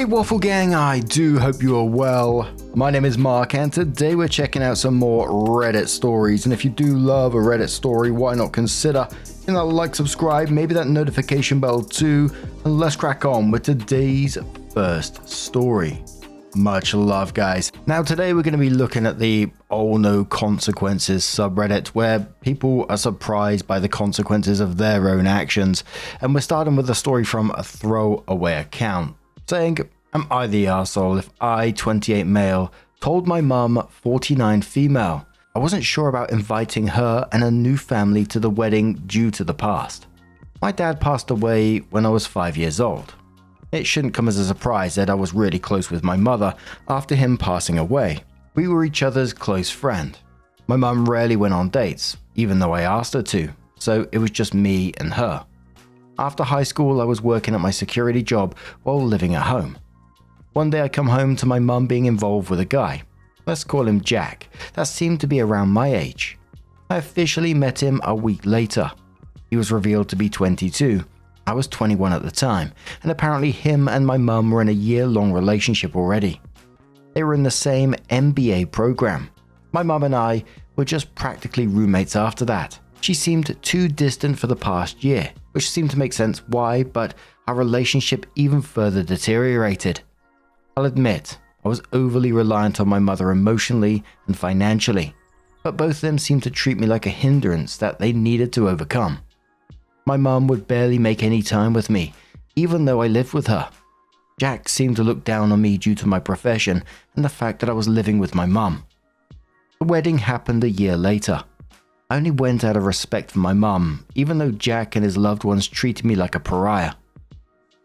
Hey Waffle Gang, I do hope you are well. My name is Mark and today we're checking out some more Reddit stories, and if you do love a Reddit story, why not consider hitting that like, subscribe, maybe that notification bell too, and let's crack on with today's first story. Much love, guys. Now today we're going to be looking at the OhNoConsequences subreddit, where people are surprised by the consequences of their own actions, and we're starting with a story from a throwaway account saying, am I the arsehole if I, 28 male, told my mum, 49 female, I wasn't sure about inviting her and a new family to the wedding due to the past. My dad passed away when I was 5 years old. It shouldn't come as a surprise that I was really close with my mother after him passing away. We were each other's close friend. My mum rarely went on dates, even though I asked her to, so it was just me and her. After high school, I was working at my security job while living at home. One day I come home to my mum being involved with a guy. Let's call him Jack, that seemed to be around my age. I officially met him a week later. He was revealed to be 22. I was 21 at the time, and apparently him and my mum were in a year-long relationship already. They were in the same MBA program. My mum and I were just practically roommates after that. She seemed too distant for the past year, which seemed to make sense why, but our relationship even further deteriorated. I'll admit, I was overly reliant on my mother emotionally and financially, but both of them seemed to treat me like a hindrance that they needed to overcome. My mum would barely make any time with me, even though I lived with her. Jack seemed to look down on me due to my profession and the fact that I was living with my mum. The wedding happened a year later. I only went out of respect for my mum, even though Jack and his loved ones treated me like a pariah.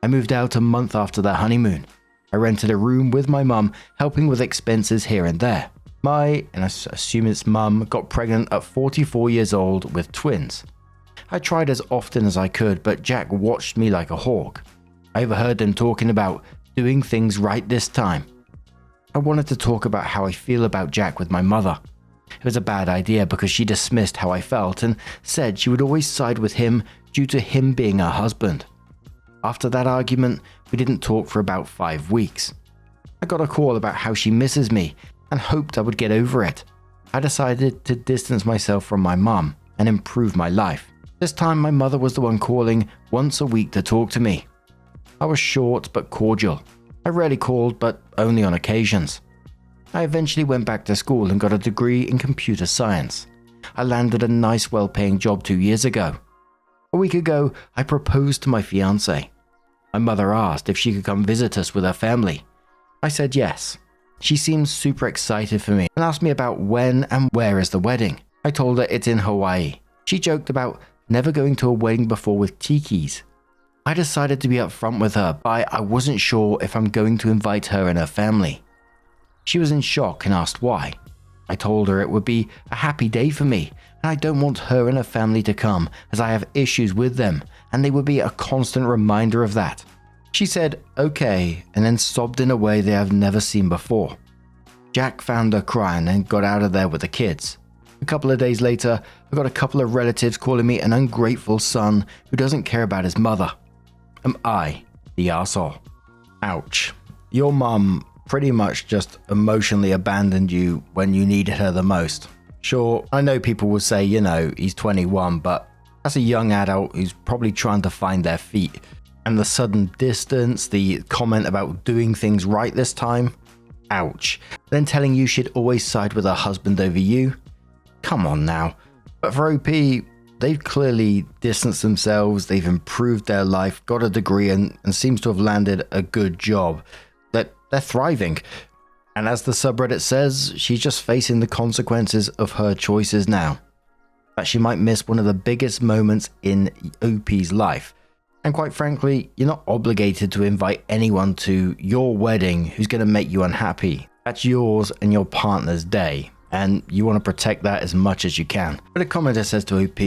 I moved out a month after their honeymoon. I rented a room with my mum, helping with expenses here and there. And I assume it's mum, got pregnant at 44 years old with twins. I tried as often as I could, but Jack watched me like a hawk. I overheard them talking about doing things right this time. I wanted to talk about how I feel about Jack with my mother. It was a bad idea because she dismissed how I felt and said she would always side with him due to him being her husband. After that argument, we didn't talk for about 5 weeks. I got a call about how she misses me and hoped I would get over it. I decided to distance myself from my mum and improve my life. This time my mother was the one calling once a week to talk to me. I was short but cordial. I rarely called, but only on occasions. I eventually went back to school and got a degree in computer science. I landed a nice well-paying job 2 years ago. A week ago, I proposed to my fiancée. My mother asked if she could come visit us with her family. I said yes. She seemed super excited for me and asked me about when and where is the wedding. I told her it's in Hawaii. She joked about never going to a wedding before with tikis. I decided to be upfront with her, but I wasn't sure if I'm going to invite her and her family. She was in shock and asked why. I told her it would be a happy day for me, and I don't want her and her family to come as I have issues with them, and they would be a constant reminder of that. She said, okay, and then sobbed in a way they have never seen before. Jack found her crying and got out of there with the kids. A couple of days later, I got a couple of relatives calling me an ungrateful son who doesn't care about his mother. Am I the arsehole? Ouch. Your mum pretty much just emotionally abandoned you when you needed her the most. Sure, I know people will say, he's 21, but that's a young adult who's probably trying to find their feet. And the sudden distance, the comment about doing things right this time, ouch. Then telling you she'd always side with her husband over you. Come on now. But for OP, they've clearly distanced themselves, they've improved their life, got a degree and seems to have landed a good job. They're thriving. And as the subreddit says, she's just facing the consequences of her choices now. That she might miss one of the biggest moments in OP's life. And quite frankly, you're not obligated to invite anyone to your wedding who's going to make you unhappy. That's yours and your partner's day, and you want to protect that as much as you can. But a commenter says to OP,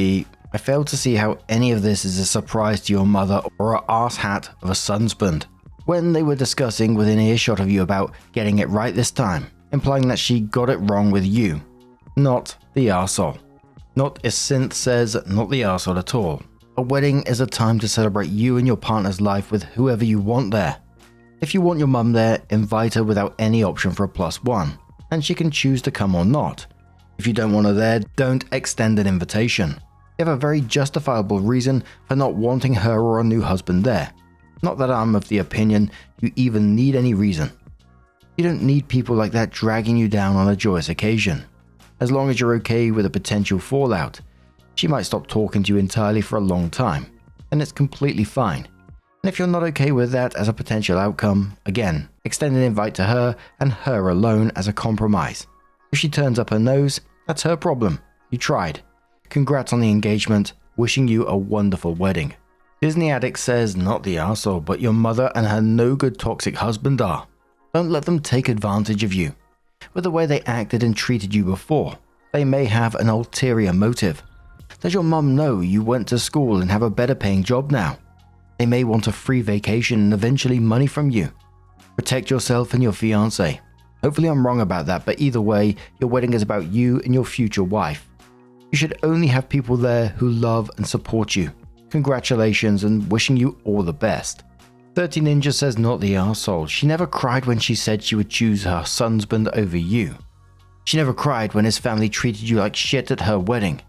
I fail to see how any of this is a surprise to your mother or an arsehat of a sonspund. When they were discussing within earshot of you about getting it right this time, implying that she got it wrong with you, not the arsehole. Not as Synth says, not the arsehole at all. A wedding is a time to celebrate you and your partner's life with whoever you want there. If you want your mum there, invite her without any option for a +1, and she can choose to come or not. If you don't want her there, don't extend an invitation. You have a very justifiable reason for not wanting her or a new husband there. Not that I'm of the opinion you even need any reason. You don't need people like that dragging you down on a joyous occasion. As long as you're okay with a potential fallout, she might stop talking to you entirely for a long time, and it's completely fine. And if you're not okay with that as a potential outcome, again, extend an invite to her and her alone as a compromise. If she turns up her nose, that's her problem. You tried. Congrats on the engagement, wishing you a wonderful wedding. Disney Addict says not the arsehole, but your mother and her no-good toxic husband are. Don't let them take advantage of you. With the way they acted and treated you before, they may have an ulterior motive. Does your mum know you went to school and have a better paying job now? They may want a free vacation and eventually money from you. Protect yourself and your fiancé. Hopefully I'm wrong about that, but either way, your wedding is about you and your future wife. You should only have people there who love and support you. Congratulations and wishing you all the best. 30 Ninja says not the arsehole. She never cried when she said she would choose her husband over you. She never cried when his family treated you like shit at her wedding.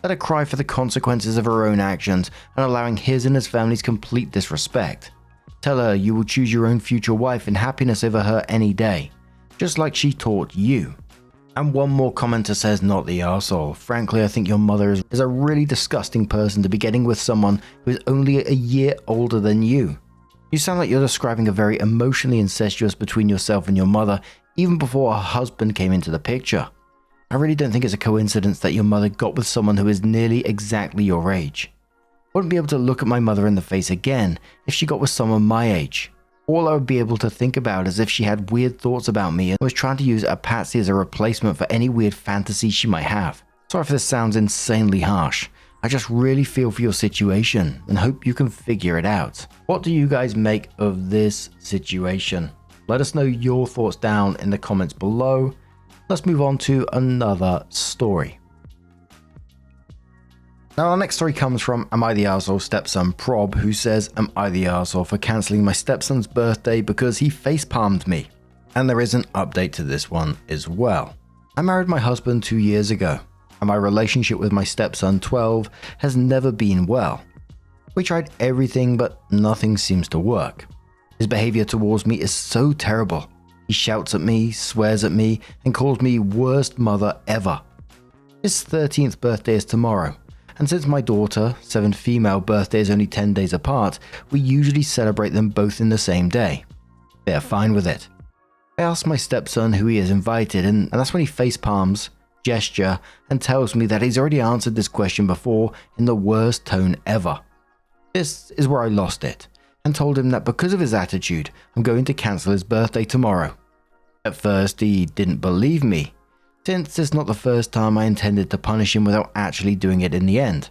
Let her cry for the consequences of her own actions and allowing his and his family's complete disrespect. Tell her you will choose your own future wife and happiness over her any day, just like she taught you. And one more commenter says not the arsehole. Frankly, I think your mother is a really disgusting person to be getting with someone who is only a year older than you. You sound like you're describing a very emotionally incestuous between yourself and your mother even before her husband came into the picture. I really don't think it's a coincidence that your mother got with someone who is nearly exactly your age. I wouldn't be able to look at my mother in the face again if she got with someone my age. All I would be able to think about is if she had weird thoughts about me and was trying to use a patsy as a replacement for any weird fantasy she might have. Sorry if this sounds insanely harsh. I just really feel for your situation and hope you can figure it out. What do you guys make of this situation? Let us know your thoughts down in the comments below. Let's move on to another story. Now our next story comes from Am I the Arsehole Stepson Prob, who says, am I the arsehole for cancelling my stepson's birthday because he facepalmed me? And there is an update to this one as well. I married my husband 2 years ago, and my relationship with my stepson 12 has never been well. We tried everything, but nothing seems to work. His behavior towards me is so terrible. He shouts at me, swears at me, and calls me worst mother ever. His 13th birthday is tomorrow, and since my daughter, 7 female birthdays only 10 days apart, we usually celebrate them both in the same day. They are fine with it. I ask my stepson who he has invited, and that's when he facepalms, gesture, and tells me that he's already answered this question before in the worst tone ever. This is where I lost it, and told him that because of his attitude, I'm going to cancel his birthday tomorrow. At first, he didn't believe me, since it's not the first time I intended to punish him without actually doing it in the end.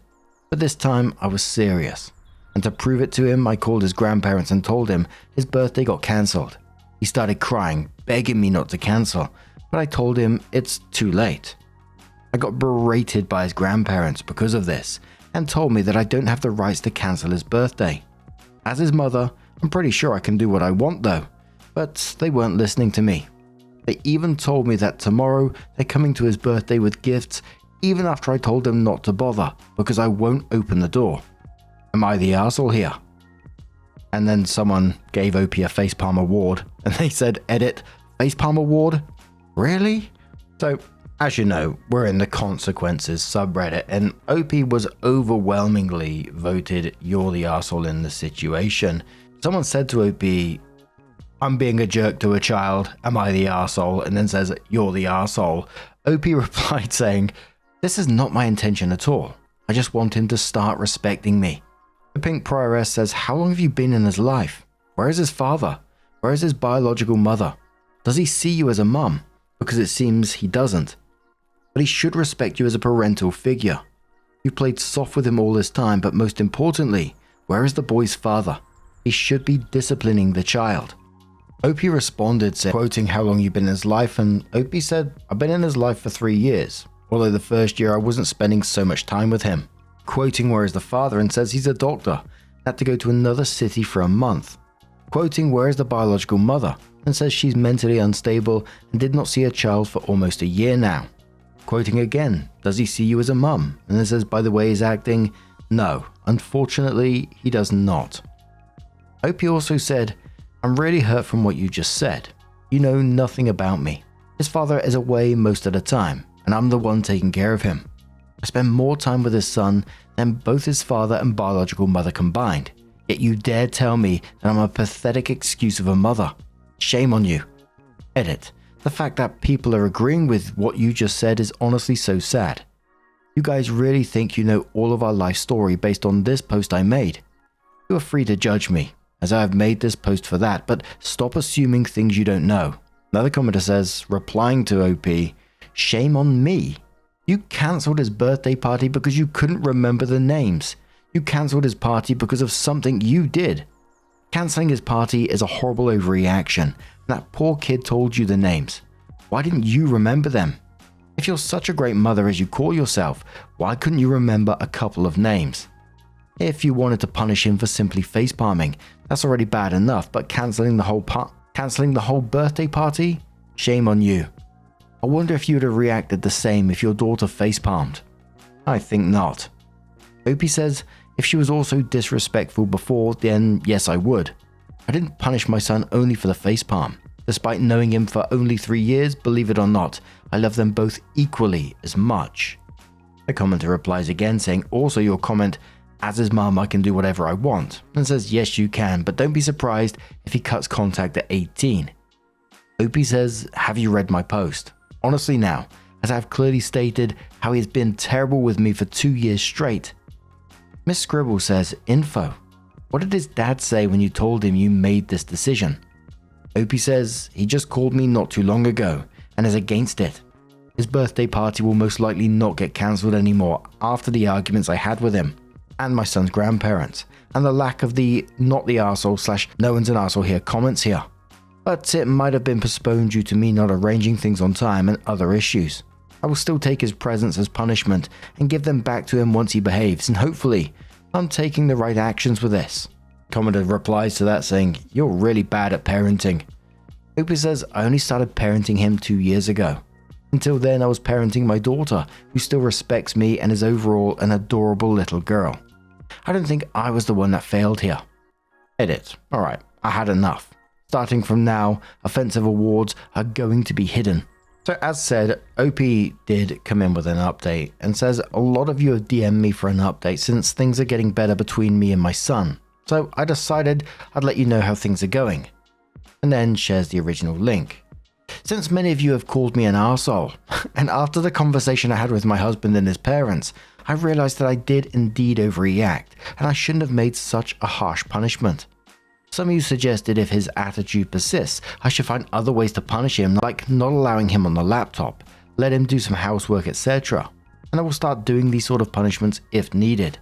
But this time, I was serious, and to prove it to him, I called his grandparents and told him his birthday got cancelled. He started crying, begging me not to cancel, but I told him it's too late. I got berated by his grandparents because of this, and told me that I don't have the rights to cancel his birthday. As his mother, I'm pretty sure I can do what I want though, but they weren't listening to me. They even told me that tomorrow they're coming to his birthday with gifts, even after I told them not to bother, because I won't open the door. Am I the arsehole here? And then someone gave OP a facepalm award, and they said, edit, facepalm award? Really? So, as you know, we're in the Consequences subreddit, and OP was overwhelmingly voted you're the arsehole in the situation. Someone said to OP, I'm being a jerk to a child, am I the arsehole? And then says, you're the arsehole. OP replied saying, this is not my intention at all. I just want him to start respecting me. The Pink Prioress says, how long have you been in his life? Where is his father? Where is his biological mother? Does he see you as a mum? Because it seems he doesn't. But he should respect you as a parental figure. You played soft with him all this time, but most importantly, where is the boy's father? He should be disciplining the child. OP responded, quoting how long you've been in his life, and OP said, I've been in his life for 3 years, although the first year I wasn't spending so much time with him. Quoting where is the father, and says he's a doctor, had to go to another city for a month. quoting where is the biological mother, and says she's mentally unstable and did not see her child for almost a year now. Quoting again, does he see you as a mum? And then says, by the way he's acting, no, unfortunately he does not. Opie also said, I'm really hurt from what you just said. You know nothing about me. His father is away most of the time, and I'm the one taking care of him. I spend more time with his son than both his father and biological mother combined, yet you dare tell me that I'm a pathetic excuse of a mother. Shame on you. Edit. The fact that people are agreeing with what you just said is honestly so sad. You guys really think you know all of our life story based on this post I made? You are free to judge me, as I have made this post for that, but stop assuming things you don't know. Another commenter says, replying to OP, shame on me. You cancelled his birthday party because you couldn't remember the names. You cancelled his party because of something you did. Cancelling his party is a horrible overreaction, and that poor kid told you the names. Why didn't you remember them? If you're such a great mother as you call yourself, why couldn't you remember a couple of names? If you wanted to punish him for simply facepalming, that's already bad enough, but cancelling the whole birthday party? Shame on you. I wonder if you would have reacted the same if your daughter facepalmed. I think not. Opie says, if she was also disrespectful before, then yes I would. I didn't punish my son only for the facepalm. Despite knowing him for only 3 years, believe it or not, I love them both equally as much. The commenter replies again saying, also your comment, as his mum I can do whatever I want, and says yes you can, but don't be surprised if he cuts contact at 18. Opie says, have you read my post? Honestly now, as I have clearly stated how he has been terrible with me for 2 years straight. Miss Scribble says, info. What did his dad say when you told him you made this decision? Opie says, he just called me not too long ago and is against it. His birthday party will most likely not get cancelled anymore after the arguments I had with him and my son's grandparents, and the lack of the not the arsehole / no one's an arsehole here comments here. But it might have been postponed due to me not arranging things on time and other issues. I will still take his presents as punishment and give them back to him once he behaves, and hopefully I'm taking the right actions with this. Commenter replies to that saying, you're really bad at parenting. Opie says, I only started parenting him 2 years ago. Until then I was parenting my daughter, who still respects me and is overall an adorable little girl. I don't think I was the one that failed here. Edit. Alright, I had enough. Starting from now, offensive awards are going to be hidden. So as said, OP did come in with an update and says a lot of you have DM'd me for an update since things are getting better between me and my son. So I decided I'd let you know how things are going. And then shares the original link. Since many of you have called me an arsehole, and after the conversation I had with my husband and his parents, I realized that I did indeed overreact, and I shouldn't have made such a harsh punishment. Some of you suggested if his attitude persists, I should find other ways to punish him, like not allowing him on the laptop, let him do some housework, etc. And I will start doing these sort of punishments if needed.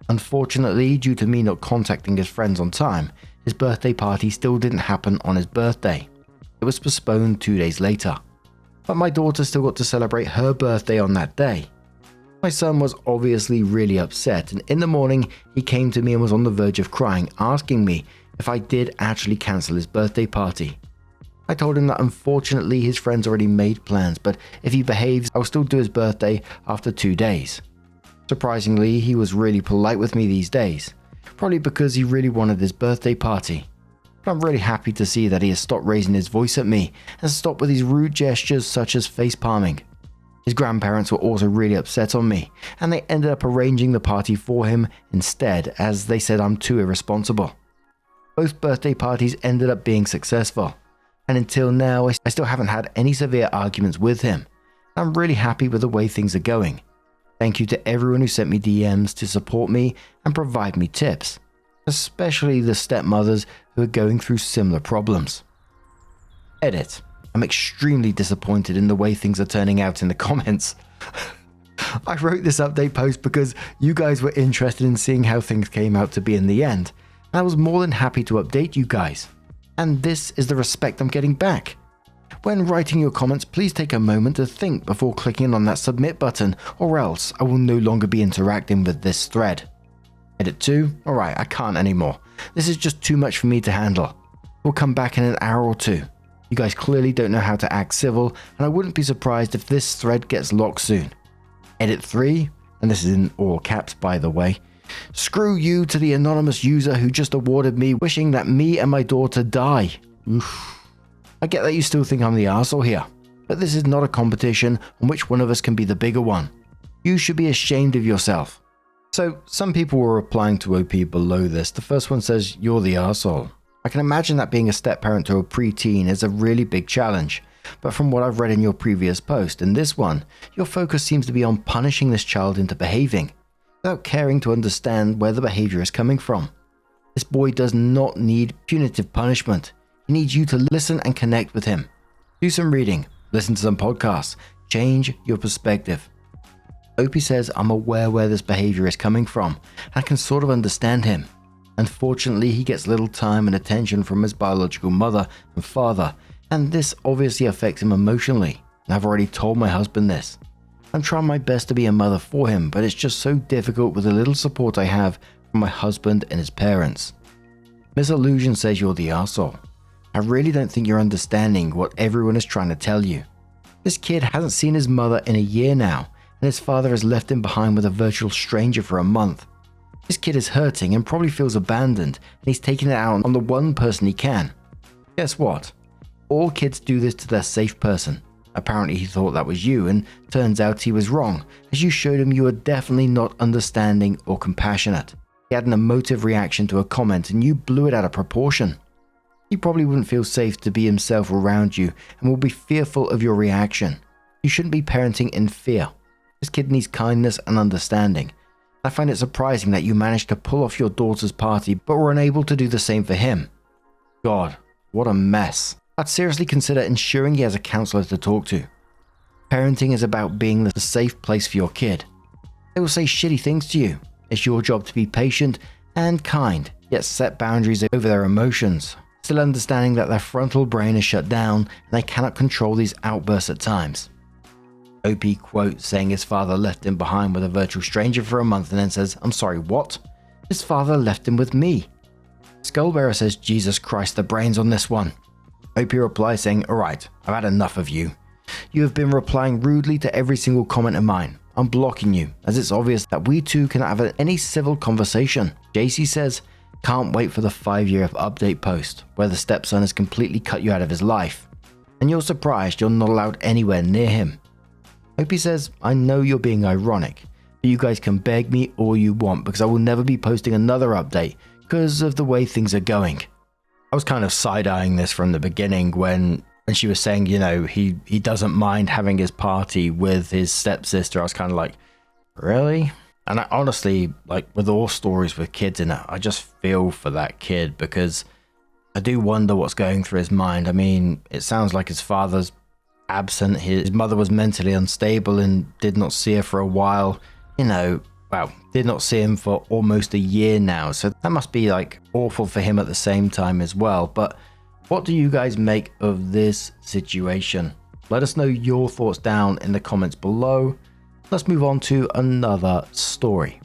Unfortunately, due to me not contacting his friends on time, his birthday party still didn't happen on his birthday. It was postponed 2 days later. But my daughter still got to celebrate her birthday on that day. My son was obviously really upset, and in the morning he came to me and was on the verge of crying, asking me if I did actually cancel his birthday party. I told him that unfortunately his friends already made plans, but if he behaves, I'll still do his birthday after 2 days. Surprisingly, he was really polite with me these days, probably because he really wanted his birthday party. But I'm really happy to see that he has stopped raising his voice at me and stopped with his rude gestures such as facepalming. His grandparents were also really upset on me, and they ended up arranging the party for him instead, as they said I'm too irresponsible. Both birthday parties ended up being successful, and until now I still haven't had any severe arguments with him. I'm really happy with the way things are going. Thank you to everyone who sent me DMs to support me and provide me tips, especially the stepmothers who are going through similar problems. Edit. I'm extremely disappointed in the way things are turning out in the comments. I wrote this update post because you guys were interested in seeing how things came out to be in the end, and I was more than happy to update you guys. And this is the respect I'm getting back. When writing your comments, please take a moment to think before clicking on that submit button, or else I will no longer be interacting with this thread. Edit 2? Alright, I can't anymore. This is just too much for me to handle. We'll come back in an hour or two. You guys clearly don't know how to act civil, and I wouldn't be surprised if this thread gets locked soon. Edit 3, and this is in all caps by the way. Screw you to the anonymous user who just awarded me, wishing that me and my daughter die. Oof. I get that you still think I'm the arsehole here, but this is not a competition on which one of us can be the bigger one. You should be ashamed of yourself. So some people were replying to OP below this. The first one says, you're the arsehole. I can imagine that being a step-parent to a preteen is a really big challenge, but from what I've read in your previous post, in this one, your focus seems to be on punishing this child into behaving, without caring to understand where the behavior is coming from. This boy does not need punitive punishment. He needs you to listen and connect with him. Do some reading, listen to some podcasts, change your perspective. Opie says, I'm aware where this behavior is coming from, and I can sort of understand him. Unfortunately, he gets little time and attention from his biological mother and father, and this obviously affects him emotionally. And I've already told my husband this. I'm trying my best to be a mother for him, but it's just so difficult with the little support I have from my husband and his parents. Miss Illusion says you're the arsehole. I really don't think you're understanding what everyone is trying to tell you. This kid hasn't seen his mother in a year now, and his father has left him behind with a virtual stranger for a month. This kid is hurting and probably feels abandoned, and he's taking it out on the one person he can. Guess what? All kids do this to their safe person. Apparently he thought that was you, and turns out he was wrong, as you showed him you were definitely not understanding or compassionate. He had an emotive reaction to a comment and you blew it out of proportion. He probably wouldn't feel safe to be himself around you and will be fearful of your reaction. You shouldn't be parenting in fear. This kid needs kindness and understanding. I find it surprising that you managed to pull off your daughter's party but were unable to do the same for him. God, what a mess. I'd seriously consider ensuring he has a counselor to talk to. Parenting is about being the safe place for your kid. They will say shitty things to you. It's your job to be patient and kind, yet set boundaries over their emotions, still understanding that their frontal brain is shut down and they cannot control these outbursts at times. OP quotes saying his father left him behind with a virtual stranger for a month and then says, I'm sorry, what? His father left him with me. Skullbearer says, Jesus Christ, the brains on this one. OP replies saying, alright, I've had enough of you. You have been replying rudely to every single comment of mine. I'm blocking you, as it's obvious that we two cannot have any civil conversation. JC says, can't wait for the 5-year update post, where the stepson has completely cut you out of his life. And you're surprised you're not allowed anywhere near him. Opie says, I know you're being ironic, but you guys can beg me all you want because I will never be posting another update because of the way things are going. I was kind of side-eyeing this from the beginning when she was saying, you know, he doesn't mind having his party with his stepsister. I was kind of like, really? And I honestly, like with all stories with kids in it, I just feel for that kid because I do wonder what's going through his mind. I mean, it sounds like his father's absent. His mother was mentally unstable and did not see her for a while. You know, well, did not see him for almost a year now. So that must be like awful for him at the same time as well. But what do you guys make of this situation? Let us know your thoughts down in the comments below. Let's move on to another story.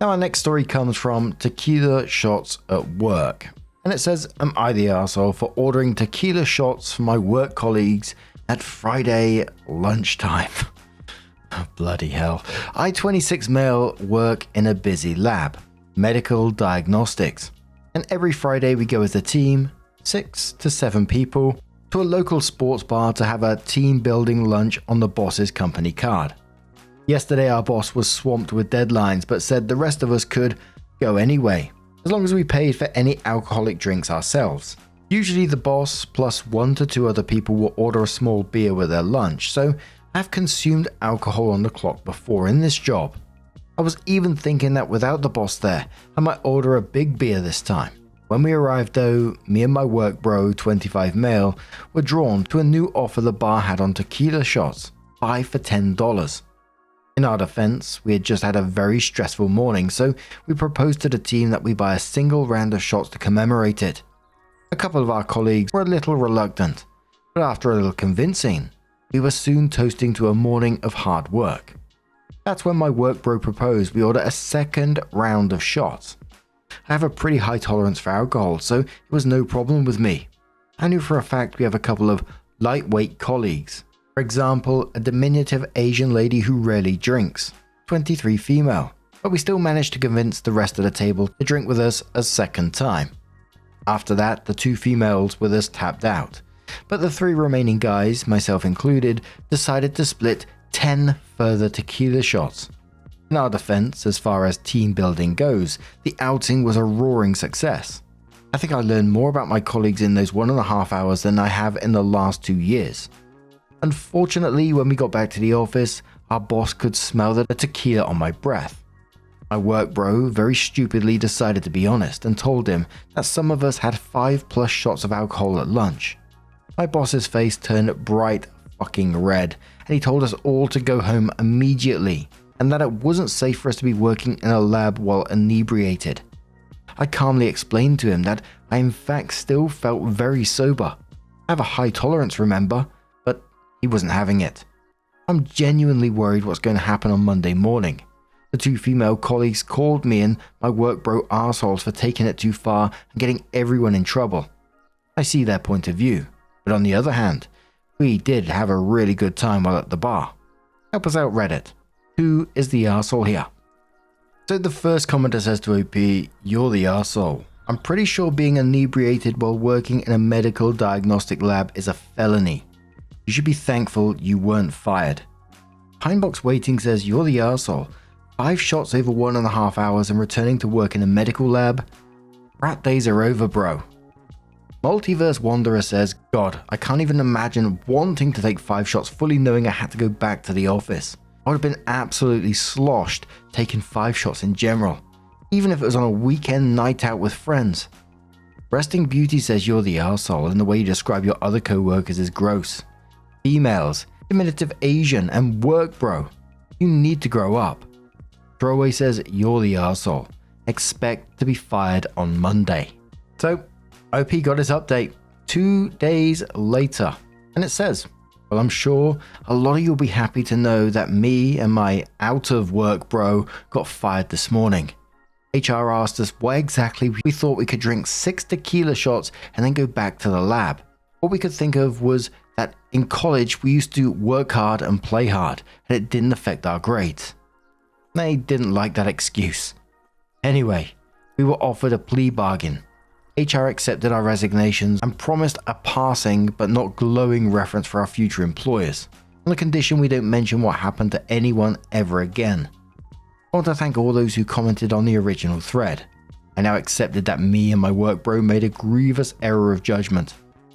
Now our next story comes from TequilaShotsAtWork. And it says, am I the arsehole for ordering tequila shots for my work colleagues at Friday lunchtime? Bloody hell. I, 26 male, work in a busy lab, medical diagnostics. And every Friday we go as a team, 6 to 7 people, to a local sports bar to have a team building lunch on the boss's company card. Yesterday our boss was swamped with deadlines but said the rest of us could go anyway, as long as we paid for any alcoholic drinks ourselves. Usually the boss plus 1 to 2 other people will order a small beer with their lunch, so I've consumed alcohol on the clock before in this job. I was even thinking that without the boss there, I might order a big beer this time. When we arrived though, me and my work bro, 25 male, were drawn to a new offer the bar had on tequila shots, 5 for $10. In our defense, we had just had a very stressful morning, so we proposed to the team that we buy a single round of shots to commemorate it. A couple of our colleagues were a little reluctant, but after a little convincing, we were soon toasting to a morning of hard work. That's when my work bro proposed we order a second round of shots. I have a pretty high tolerance for alcohol, so it was no problem with me. I knew for a fact we have a couple of lightweight colleagues. For example, a diminutive Asian lady who rarely drinks, 23 female, but we still managed to convince the rest of the table to drink with us a second time. After that, the 2 females with us tapped out, but the 3 remaining guys, myself included, decided to split 10 further tequila shots. In our defense, as far as team building goes, the outing was a roaring success. I think I learned more about my colleagues in those 1.5 hours than I have in the last 2 years. Unfortunately, when we got back to the office, our boss could smell the tequila on my breath. My work bro very stupidly decided to be honest and told him that some of us had 5+ shots of alcohol at lunch. My boss's face turned bright fucking red, and he told us all to go home immediately, and that it wasn't safe for us to be working in a lab while inebriated. I calmly explained to him that I in fact still felt very sober. I have a high tolerance, remember, but he wasn't having it. I'm genuinely worried what's going to happen on Monday morning. The 2 female colleagues called me and my work bro arseholes for taking it too far and getting everyone in trouble. I see their point of view, but on the other hand, we did have a really good time while at the bar. Help us out, Reddit. Who is the arsehole here? So the first commenter says to OP, "You're the arsehole. I'm pretty sure being inebriated while working in a medical diagnostic lab is a felony. You should be thankful you weren't fired." Pinebox Waiting says, "You're the arsehole. 5 shots over 1.5 hours and returning to work in a medical lab? Rat days are over, bro." Multiverse Wanderer says, "God, I can't even imagine wanting to take 5 shots fully knowing I had to go back to the office. I would have been absolutely sloshed taking 5 shots in general, even if it was on a weekend night out with friends." Resting Beauty says, "You're the arsehole and the way you describe your other co-workers is gross. Females, diminutive Asian, and work bro. You need to grow up." Throwaway says, "You're the arsehole. Expect to be fired on Monday." So, OP got his update 2 days later, and it says, "Well, I'm sure a lot of you'll be happy to know that me and my out of work bro got fired this morning. HR asked us why exactly we thought we could drink 6 tequila shots and then go back to the lab. What we could think of was that in college we used to work hard and play hard, and it didn't affect our grades. They didn't like that excuse. Anyway, we were offered a plea bargain. HR accepted our resignations and promised a passing but not glowing reference for our future employers, on the condition we don't mention what happened to anyone ever again. I want to thank all those who commented on the original thread. I now accepted that me and my work bro made a grievous error of judgment.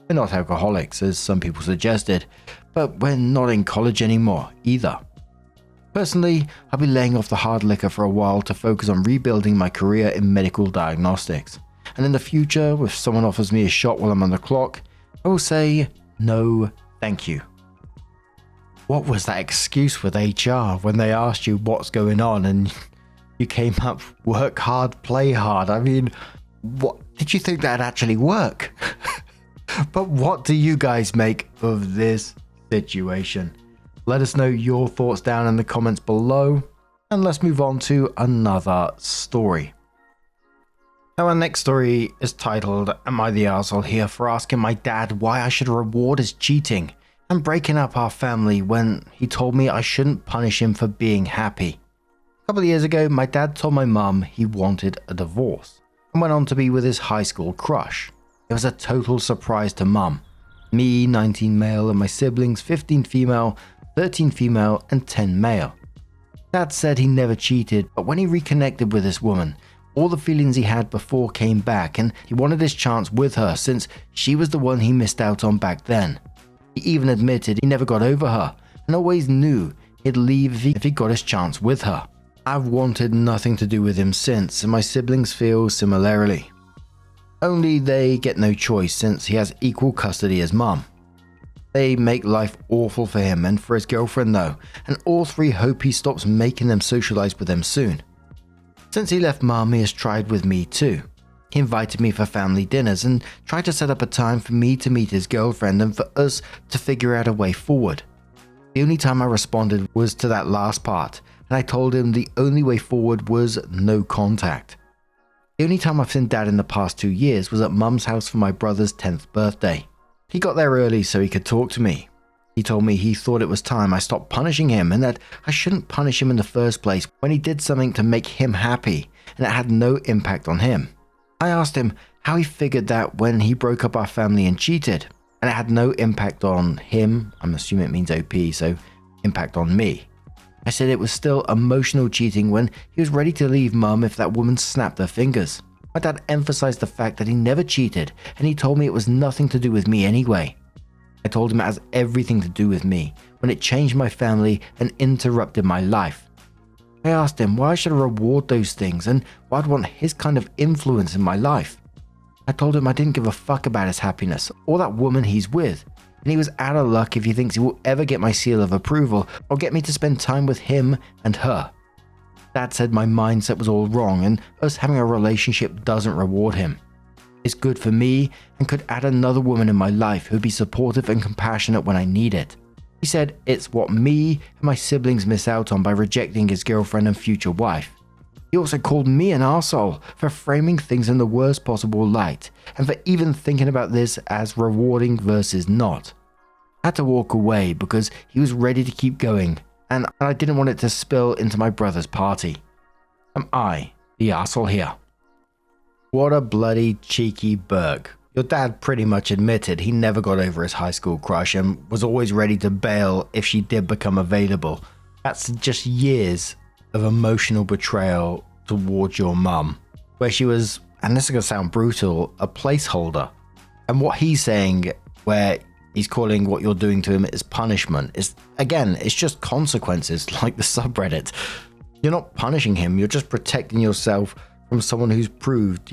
We're not alcoholics, as some people suggested, but we're not in college anymore either. Personally, I'll be laying off the hard liquor for a while to focus on rebuilding my career in medical diagnostics. And in the future, if someone offers me a shot while I'm on the clock, I will say, no, thank you." What was that excuse with HR when they asked you what's going on and you came up, work hard, play hard? I mean, what did you think that'd actually work? But what do you guys make of this situation? Let us know your thoughts down in the comments below, and let's move on to another story. Now, our next story is titled, "Am I the arsehole here for asking my dad why I should reward his cheating and breaking up our family when he told me I shouldn't punish him for being happy?" A couple of years ago, my dad told my mum he wanted a divorce and went on to be with his high school crush. It was a total surprise to mum. Me, 19 male, and my siblings, 15 female, 13 female, and 10 male. Dad said he never cheated, but when he reconnected with this woman, all the feelings he had before came back, and he wanted his chance with her since she was the one he missed out on back then. He even admitted he never got over her and always knew he'd leave if he got his chance with her. I've wanted nothing to do with him since, and my siblings feel similarly. Only they get no choice since he has equal custody as mum. They make life awful for him and for his girlfriend though, and all 3 hope he stops making them socialize with them soon. Since he left mum, he has tried with me too. He invited me for family dinners and tried to set up a time for me to meet his girlfriend and for us to figure out a way forward. The only time I responded was to that last part, and I told him the only way forward was no contact. The only time I've seen Dad in the past 2 years was at Mum's house for my brother's 10th birthday. He got there early so he could talk to me. He told me he thought it was time I stopped punishing him and that I shouldn't punish him in the first place when he did something to make him happy and it had no impact on him. I asked him how he figured that when he broke up our family and cheated, and it had no impact on him. I'm assuming it means OP, so impact on me. I said it was still emotional cheating when he was ready to leave Mum if that woman snapped her fingers. My dad emphasized the fact that he never cheated, and he told me it was nothing to do with me anyway. I told him it has everything to do with me when it changed my family and interrupted my life. I asked him why I should reward those things and why I'd want his kind of influence in my life. I told him I didn't give a fuck about his happiness or that woman he's with, and he was out of luck if he thinks he will ever get my seal of approval or get me to spend time with him and her. Dad said my mindset was all wrong and us having a relationship doesn't reward him. It's good for me and could add another woman in my life who'd be supportive and compassionate when I need it. He said it's what me and my siblings miss out on by rejecting his girlfriend and future wife. He also called me an arsehole for framing things in the worst possible light and for even thinking about this as rewarding versus not. I had to walk away because he was ready to keep going and I didn't want it to spill into my brother's party. Am I the arsehole here? What a bloody cheeky Berg. Your dad pretty much admitted he never got over his high school crush and was always ready to bail if she did become available. That's just years of emotional betrayal towards your mum, where she was, and this is going to sound brutal, a placeholder. And what he's saying, where he's calling what you're doing to him as punishment, is, again, it's just consequences, like the subreddit. You're not punishing him, you're just protecting yourself from someone who's proved,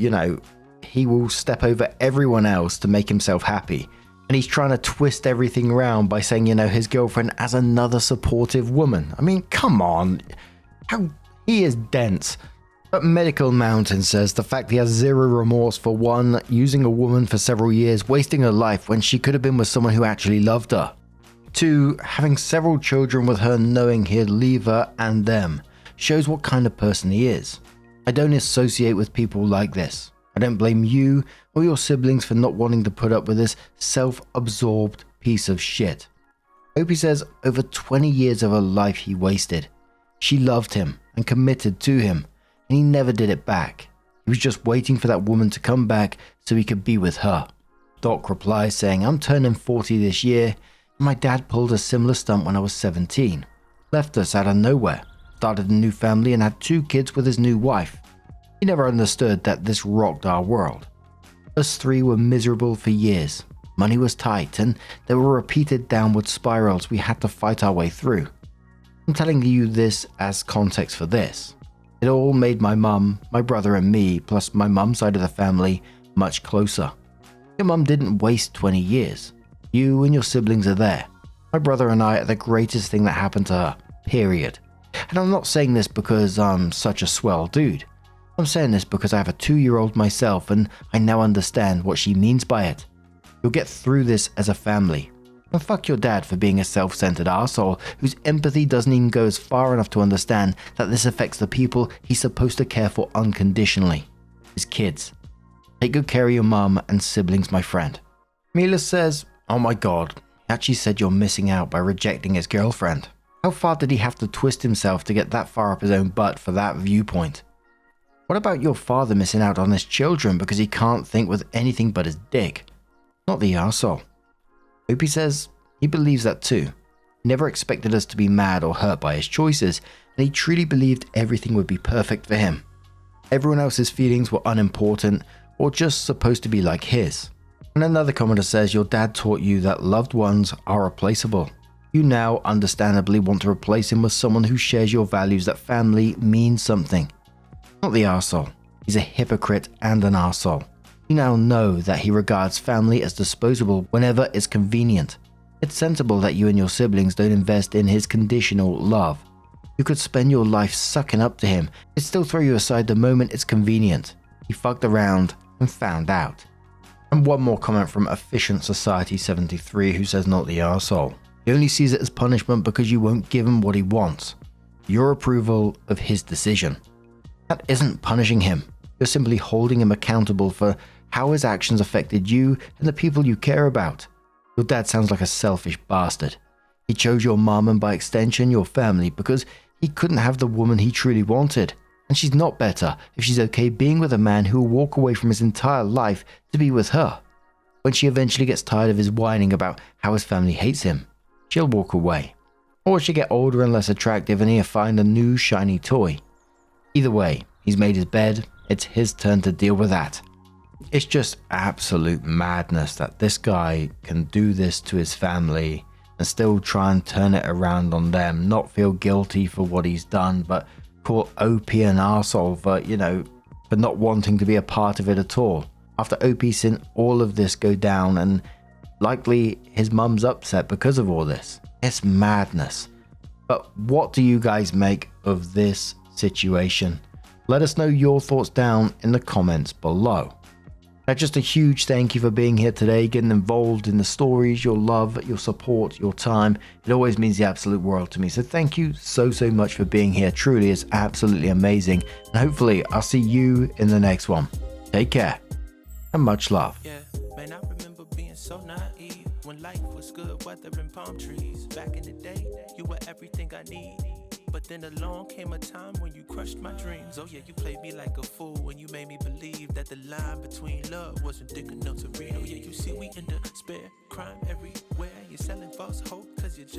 he will step over everyone else to make himself happy. And he's trying to twist everything around by saying, his girlfriend as another supportive woman. I mean, come on. He is dense. But Medical Mountain says the fact he has zero remorse for 1, using a woman for several years, wasting her life when she could have been with someone who actually loved her. 2, having several children with her knowing he'd leave her and them, shows what kind of person he is. I don't associate with people like this. I don't blame you or your siblings for not wanting to put up with this self-absorbed piece of shit. Opie says over 20 years of her life he wasted. She loved him and committed to him, and he never did it back. He was just waiting for that woman to come back so he could be with her. Doc replies saying, I'm turning 40 this year, and my dad pulled a similar stunt when I was 17. Left us out of nowhere, started a new family and had 2 kids with his new wife. He never understood that this rocked our world. Us 3 were miserable for years. Money was tight and there were repeated downward spirals we had to fight our way through. I'm telling you this as context for this. It all made my mum, my brother and me, plus my mum's side of the family, much closer. Your mum didn't waste 20 years. You and your siblings are there. My brother and I are the greatest thing that happened to her, period. And I'm not saying this because I'm such a swell dude. I'm saying this because I have a 2-year-old myself and I now understand what she means by it. You'll get through this as a family. And fuck your dad for being a self-centered arsehole whose empathy doesn't even go as far enough to understand that this affects the people he's supposed to care for unconditionally. His kids. Take good care of your mum and siblings, my friend. Mila says, oh my god, he actually said you're missing out by rejecting his girlfriend. How far did he have to twist himself to get that far up his own butt for that viewpoint? What about your father missing out on his children because he can't think with anything but his dick? Not the arsehole. Opie says he believes that too. He never expected us to be mad or hurt by his choices, and he truly believed everything would be perfect for him. Everyone else's feelings were unimportant or just supposed to be like his. And another commenter says your dad taught you that loved ones are replaceable. You now understandably want to replace him with someone who shares your values that family means something. Not the arsehole. He's a hypocrite and an arsehole. You now know that he regards family as disposable whenever it's convenient. It's sensible that you and your siblings don't invest in his conditional love. You could spend your life sucking up to him, but still throw you aside the moment it's convenient. He fucked around and found out. And one more comment from Efficient Society 73 who says not the arsehole. He only sees it as punishment because you won't give him what he wants. Your approval of his decision. That isn't punishing him. You're simply holding him accountable for how his actions affected you and the people you care about. Your dad sounds like a selfish bastard. He chose your mum and by extension your family because he couldn't have the woman he truly wanted. And she's not better if she's okay being with a man who will walk away from his entire life to be with her. When she eventually gets tired of his whining about how his family hates him, she'll walk away. Or she'll get older and less attractive and he'll find a new shiny toy. Either way, he's made his bed, it's his turn to deal with that. It's just absolute madness that this guy can do this to his family and still try and turn it around on them, not feel guilty for what he's done, but call OP an arsehole for not wanting to be a part of it at all. After OP seen all of this go down and likely his mum's upset because of all this. It's madness. But what do you guys make of this situation? Let us know your thoughts down in the comments below. Now, just a huge thank you for being here today, getting involved in the stories, your love, your support, your time. It always means the absolute world to me. So thank you so much for being here. Truly, it's absolutely amazing. And hopefully I'll see you in the next one. Take care and much love. Yeah, man, I remember being so naive when life was good, weather and palm trees. Back in the day, you were everything I need. But then along came a time when you crushed my dreams. Oh yeah, you played me like a fool when you made me believe that the line between love wasn't thick enough to read. Oh yeah, you see we in despair, crime everywhere. You're selling false hope cause you're just